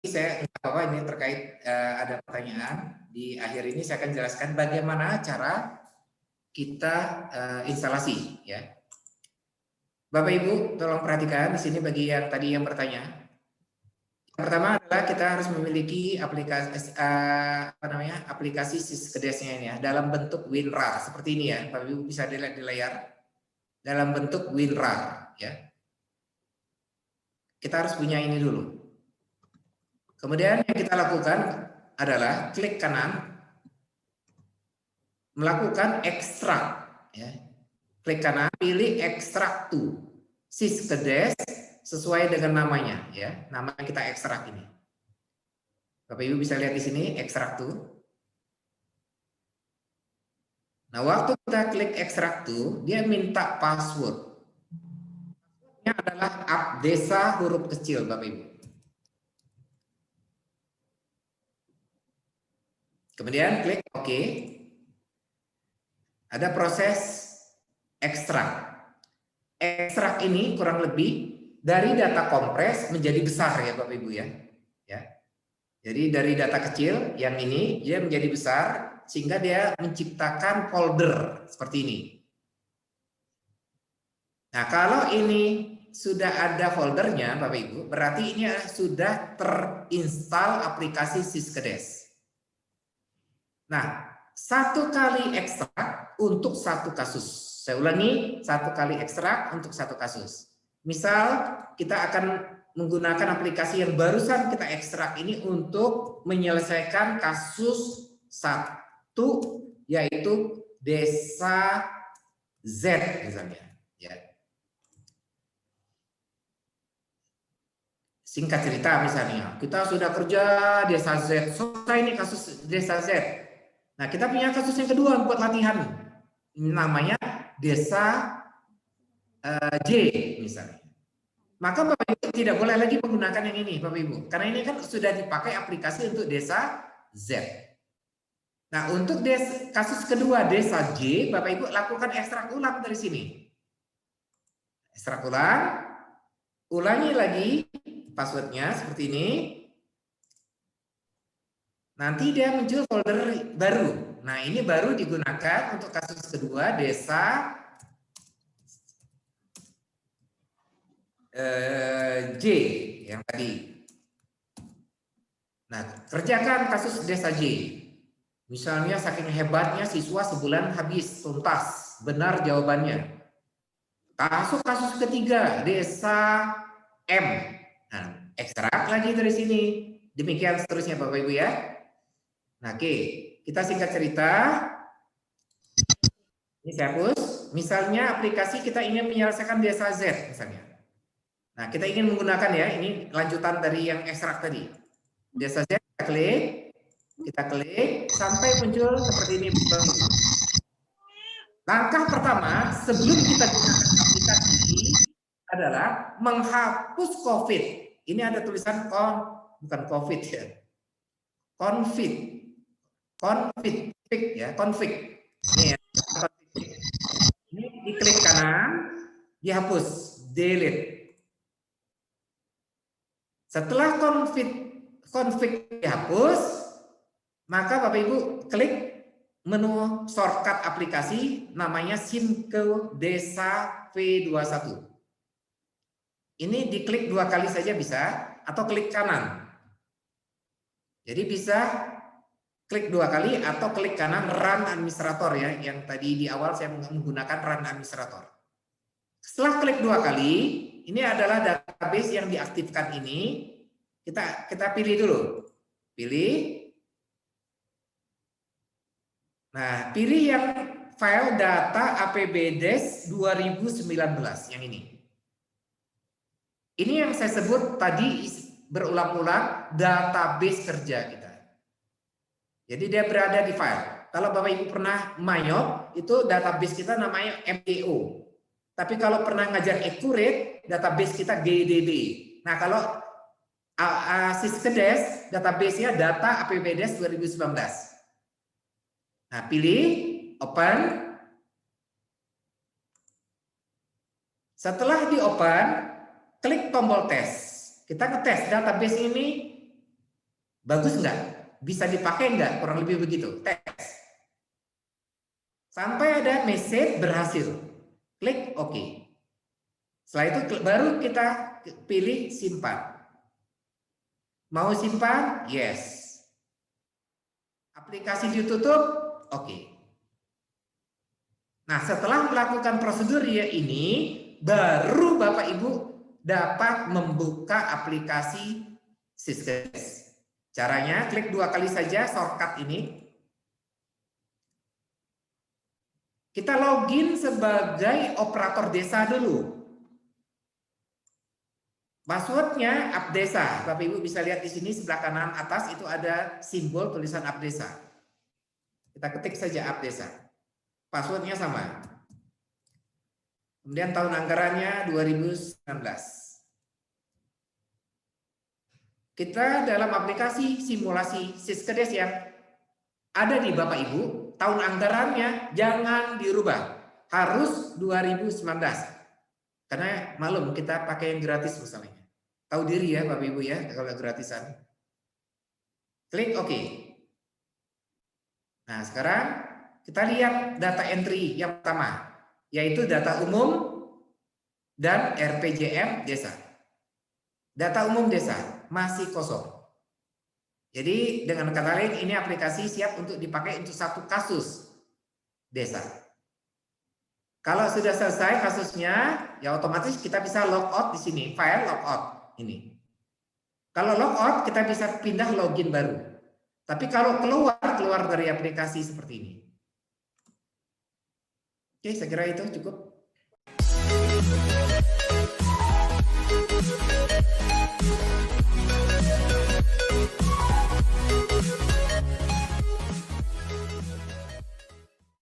saya nggak apa-apa ini terkait ada pertanyaan di akhir ini saya akan jelaskan bagaimana cara kita instalasi ya. Bapak Ibu tolong perhatikan di sini bagi yang tadi yang bertanya. Yang pertama adalah kita harus memiliki aplikasi aplikasi Syskedes-nya ini ya dalam bentuk WinRAR seperti ini ya. Bapak Ibu bisa dilihat di layar dalam bentuk WinRAR ya. Kita harus punya ini dulu. Kemudian yang kita lakukan adalah klik kanan, melakukan ekstrak. Ya. Klik kanan, pilih ekstrak to Syskedes sesuai dengan namanya. Ya, nama yang kita ekstrak ini. Bapak Ibu bisa lihat di sini ekstrak to. Nah, waktu kita klik ekstrak to, dia minta password. Passwordnya adalah Abdesa huruf kecil, Bapak Ibu. Kemudian klik OK. Ada proses ekstrak. Ekstrak ini kurang lebih dari data kompres menjadi besar ya Bapak Ibu ya. Jadi dari data kecil yang ini dia menjadi besar sehingga dia menciptakan folder seperti ini. Nah, kalau ini sudah ada foldernya Bapak Ibu, berarti ini sudah terinstal aplikasi Syskedes. Nah, satu kali ekstrak untuk satu kasus. Saya ulangi, satu kali ekstrak untuk satu kasus. Misal kita akan menggunakan aplikasi yang barusan kita ekstrak ini untuk menyelesaikan kasus satu, yaitu Desa Z misalnya. Ya. Singkat cerita misalnya, kita sudah kerja Desa Z, selesai ini kasus Desa Z. Nah, kita punya kasus yang kedua buat latihan. Namanya Desa J misalnya. Maka Bapak Ibu tidak boleh lagi menggunakan yang ini Bapak Ibu. Karena ini kan sudah dipakai aplikasi untuk Desa Z. Nah, untuk kasus kedua Desa J, Bapak Ibu lakukan ekstrak ulang dari sini. Ekstrak ulang. Ulangi lagi passwordnya seperti ini. Nanti dia muncul folder baru. Nah, ini baru digunakan untuk kasus kedua Desa J yang tadi. Nah, kerjakan kasus Desa J. Misalnya saking hebatnya siswa sebulan habis tuntas. Benar jawabannya. Kasus ketiga Desa M. Nah, ekstrak lagi dari sini. Demikian seterusnya Bapak Ibu ya. Nah, oke, kita singkat cerita. Ini saya hapus. Misalnya aplikasi kita ingin menyelesaikan Desa Z misalnya. Nah, kita ingin menggunakan ya, ini lanjutan dari yang ekstrak tadi. Desa Z kita klik sampai muncul seperti ini. Langkah pertama sebelum kita gunakan aplikasi ini adalah menghapus COVID. Ini ada tulisan bukan COVID ya. Config ya, config. Ini ya, config. Ini diklik kanan, dihapus, delete. Setelah config dihapus, maka Bapak Ibu klik menu shortcut aplikasi namanya Simco Desa V21. Ini diklik 2 kali saja bisa atau klik kanan. Jadi bisa klik 2 kali atau klik kanan run administrator ya, yang tadi di awal saya menggunakan run administrator. Setelah klik 2 kali, ini adalah database yang diaktifkan ini. Kita pilih dulu. Pilih. Nah, pilih yang file data APBDes 2019 yang ini. Ini yang saya sebut tadi berulang-ulang database kerja kita. Jadi dia berada di file. Kalau Bapak Ibu pernah mayop, itu database kita namanya MDO. Tapi kalau pernah ngajar Accurate, database kita GDB. Nah, kalau Syskedes, database-nya data APBDes 2019. Nah, pilih open. Setelah di open, klik tombol tes. Kita ngetes database ini Bagus nggak? Bisa dipakai nggak? Kurang lebih begitu. Tes. Sampai ada message berhasil. Klik OK. Setelah itu baru kita pilih simpan. Mau simpan? Yes. Aplikasi ditutup? Oke. Nah, setelah melakukan prosedur ya ini, baru Bapak Ibu dapat membuka aplikasi Syskedes. Caranya klik 2 kali saja shortcut ini. Kita login sebagai operator desa dulu. Passwordnya Apdesa. Bapak Ibu bisa lihat di sini sebelah kanan atas itu ada simbol tulisan Apdesa. Kita ketik saja Apdesa. Passwordnya sama. Kemudian tahun anggarannya 2019. Kita dalam aplikasi simulasi Syskedes yang ada di Bapak Ibu, tahun anggarannya jangan dirubah. Harus 2019. Karena maklum kita pakai yang gratis misalnya. Tahu diri ya Bapak Ibu ya kalau gratisan. Klik OK. Nah, sekarang kita lihat data entry yang pertama, yaitu data umum dan RPJM desa. Data umum desa masih kosong. Jadi dengan kata lain ini aplikasi siap untuk dipakai untuk satu kasus desa. Kalau sudah selesai kasusnya, ya otomatis kita bisa logout di sini, file logout ini. Kalau logout kita bisa pindah login baru. Tapi kalau keluar dari aplikasi seperti ini. Oke, saya kira itu cukup.